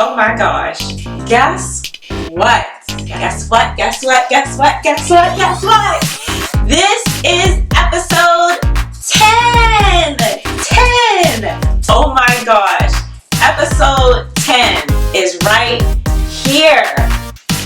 Oh my gosh. Guess what? Guess what? Guess what? Guess what? Guess what? Guess what? This is episode 10! 10! Oh my gosh. Episode 10 is right here.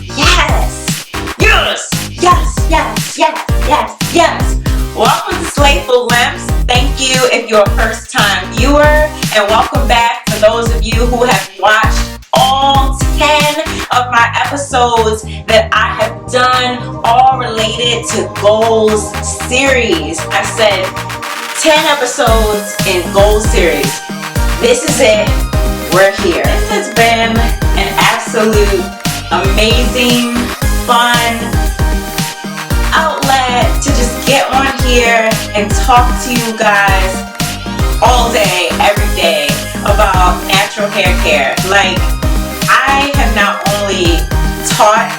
Yes! Yes! Yes! Yes! Yes! Yes! Yes! Welcome to Slayful Glimpse. Thank you if you're a first time viewer, and welcome back to those of you who have watched all 10 of my episodes that I have done, all related to goals series. I said 10 episodes in goals series. This is it. We're here. This has been an absolute amazing, fun outlet to just get on here and talk to you guys all day, every day about natural hair care. Like, I have not only taught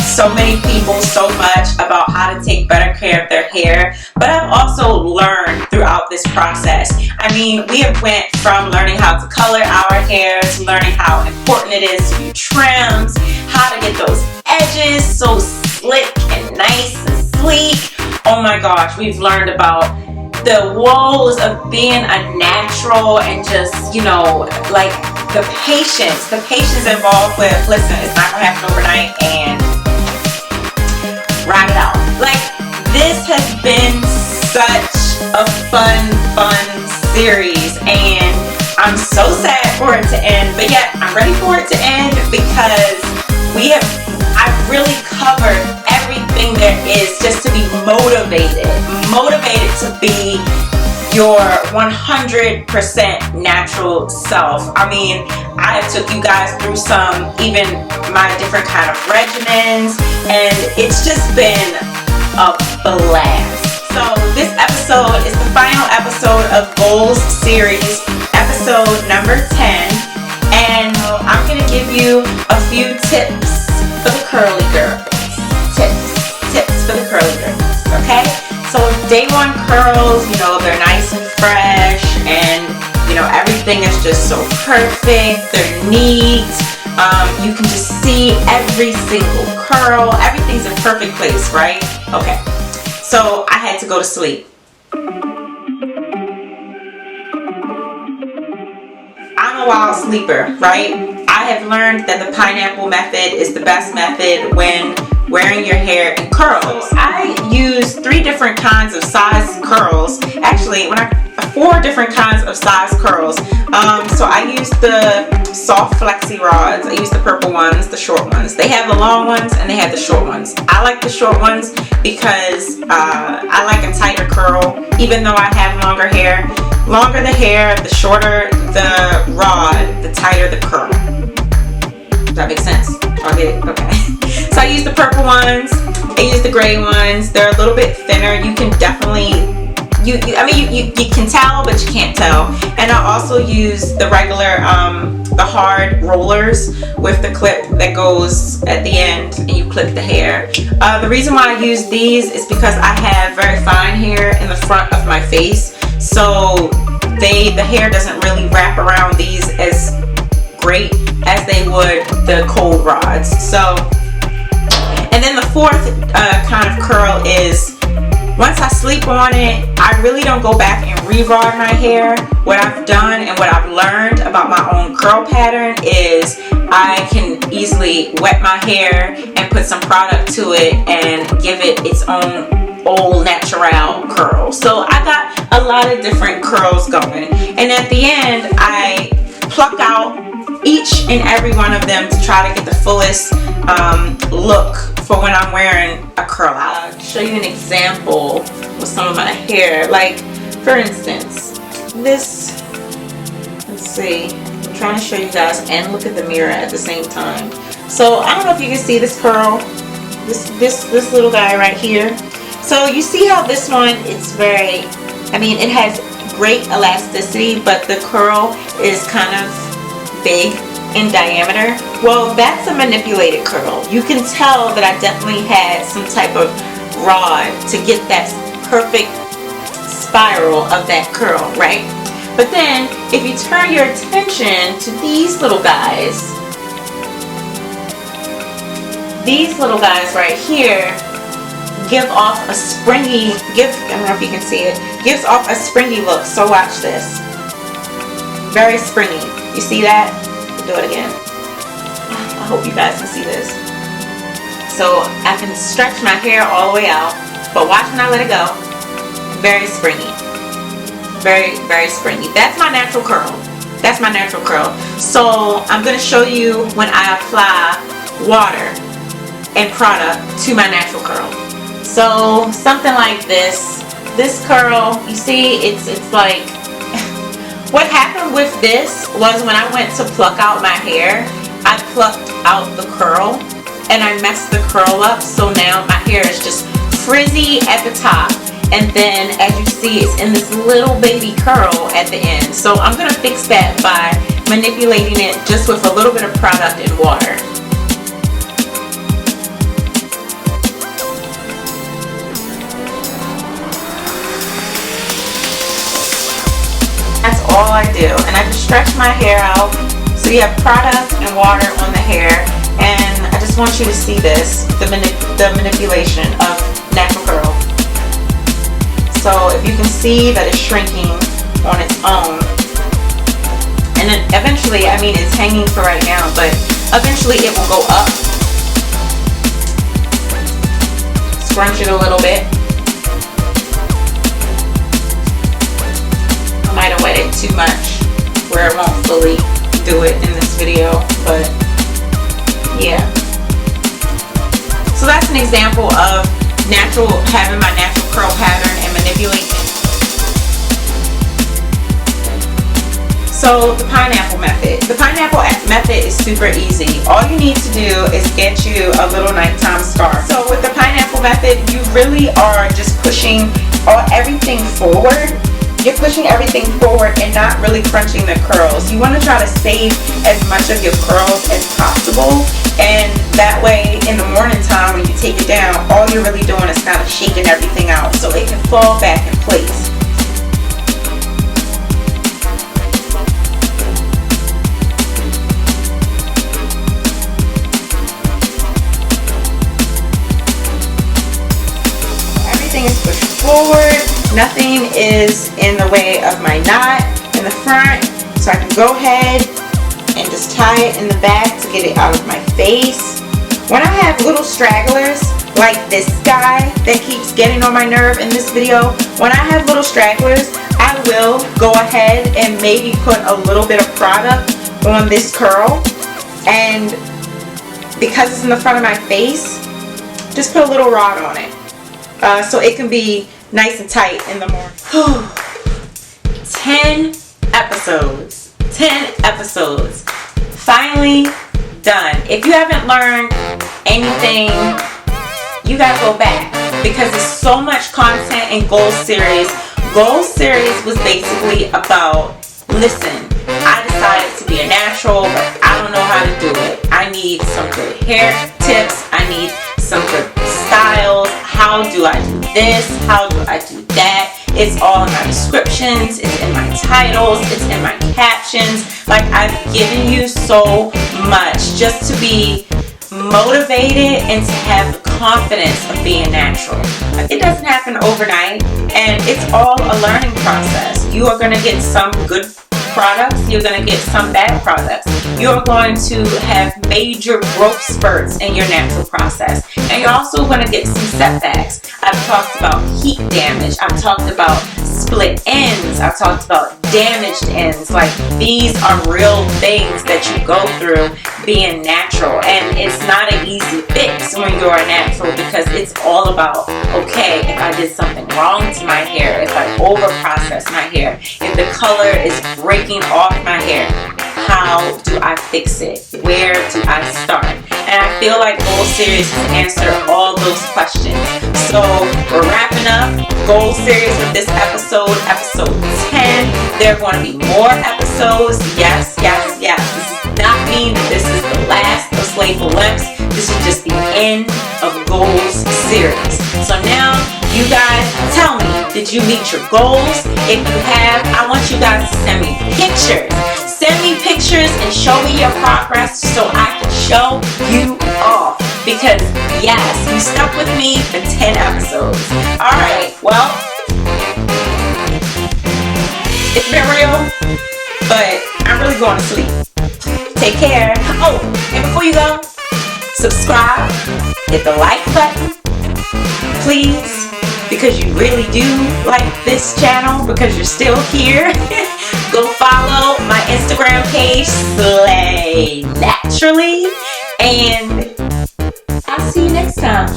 so many people so much about how to take better care of their hair, but I've also learned throughout this process. I mean, we have went from learning how to color our hair to learning how important it is to do trims, how to get those edges so slick and nice and sleek. Oh my gosh, we've learned about the woes of being a natural and just, you know, like the patience involved with, listen, it's not gonna happen overnight and ride it out. Like, this has been such a fun series, and I'm so sad for it to end, but yet I'm ready for it to end because I've really covered everything there is just to be motivated to be your 100% natural self. I mean, I took you guys through even my different kind of regimens, and it's just been a blast. So this episode is the final episode of Goals series, episode number 10, and I'm going to give you a few tips for the curly girls. Tips for the curly girls, okay? So day one curls, you know, they're nice and fresh, and you know, everything is just so perfect. They're neat. You can just see every single curl. Everything's in perfect place, right? Okay. So I had to go to sleep. I'm a wild sleeper, right? I have learned that the pineapple method is the best method when wearing your hair in curls. I use 3 different kinds of size curls. Actually, 4 different kinds of size curls. So I use the soft flexi rods. I use the purple ones, the short ones. They have the long ones and they have the short ones. I like the short ones because I like a tighter curl, even though I have longer hair. Longer the hair, the shorter the rod, the tighter the curl. Does that make sense? I'll get it? Okay. So I use the purple ones. I use the gray ones. They're a little bit thinner. You can definitely, you can tell, but you can't tell. And I also use the regular, the hard rollers with the clip that goes at the end and you clip the hair. The reason why I use these is because I have very fine hair in the front of my face. So the hair doesn't really wrap around these as great as they would the cold rods. So, and then the 4th kind of curl is, once I sleep on it, I really don't go back and re-rod my hair. What I've done and what I've learned about my own curl pattern is I can easily wet my hair and put some product to it and give it its own old natural curl. So I got a lot of different curls going, and at the end I pluck out each and every one of them to try to get the fullest look for when I'm wearing a curl out. I'll show you an example with some of my hair. Like, for instance, this, let's see, I'm trying to show you guys and look at the mirror at the same time. So I don't know if you can see this curl, this little guy right here. So you see how this one, it's very, it has great elasticity, but the curl is kind of big in diameter. Well, that's a manipulated curl. You can tell that I definitely had some type of rod to get that perfect spiral of that curl, right? But then if you turn your attention to these little guys, these little guys right here give off a springy, I don't know if you can see it, gives off a springy look. So watch this. Very springy. You see that? Do it again. I hope you guys can see this. So I can stretch my hair all the way out, but watch when I let it go. Very springy. Very, very springy. That's my natural curl. That's my natural curl. So I'm going to show you when I apply water and product to my natural curl. So something like this curl, you see, it's like, what happened with this was when I went to pluck out my hair, I plucked out the curl and I messed the curl up. So now my hair is just frizzy at the top, and then as you see, it's in this little baby curl at the end. So I'm gonna fix that by manipulating it just with a little bit of product and water. That's all I do, and I just stretch my hair out. So you have product and water on the hair, and I just want you to see this, the manipulation of natural curl. So if you can see that it's shrinking on its own, and then eventually, I mean, it's hanging for right now, but eventually it will go up. Scrunch it a little bit. I might have wet it too much where it won't fully do it in this video, but yeah. So that's an example of having my natural curl pattern and manipulating it. So the pineapple method. The pineapple method is super easy. All you need to do is get you a little nighttime scarf. So with the pineapple method, you really are just pushing everything forward. You're pushing everything forward and not really crunching the curls. You want to try to save as much of your curls as possible, and that way in the morning time when you take it down, all you're really doing is kind of shaking everything out so it can fall back in place. Everything is pushed forward. Nothing is in the way of my knot in the front, so I can go ahead and just tie it in the back to get it out of my face. When I have little stragglers like this guy that keeps getting on my nerve in this video, when I have little stragglers, I will go ahead and maybe put a little bit of product on this curl, and because it's in the front of my face, just put a little rod on it so it can be nice and tight in the morning. 10 episodes. 10 episodes. Finally done. If you haven't learned anything, you gotta go back because there's so much content in Goal Series. Goal Series was basically about, listen, I decided to be a natural, but I don't know how to do it. I need some good hair tips. I need some good styles. How do I do this? How do I do that? It's all in my descriptions, it's in my titles, it's in my captions. Like, I've given you so much just to be motivated and to have the confidence of being natural. It doesn't happen overnight, and it's all a learning process. You are going to get some good products, you're going to get some bad products. You're going to have major growth spurts in your natural process, and you're also going to get some setbacks. I've talked about heat damage, I've talked about split ends, I've talked about damaged ends. Like, these are real things that you go through being natural, and it's not an easy fix when you're a natural, because it's all about, okay, if I did something wrong to my hair, if I over process my hair, if the color is breaking off my hair, how do I fix it? Where do I start? And I feel like Goal Series has answered all those questions. So we're wrapping up Goal Series with this episode 10. There are going to be more episodes. Yes, yes, yes. This does not mean that this is the last of Slayful Lips. This is just the end of Goals Series. So now, you guys, tell me, did you meet your goals? If you have, I want you guys to send me pictures. Send me pictures and show me your progress so I can show you off. because yes, you stuck with me for 10 episodes. Alright, well, it's been real, but I'm really going to sleep. Take care. Oh, and before you go, subscribe, hit the like button, please, because you really do like this channel, because you're still here. Go follow my Instagram page, Slay Naturally, and I'll see you next time.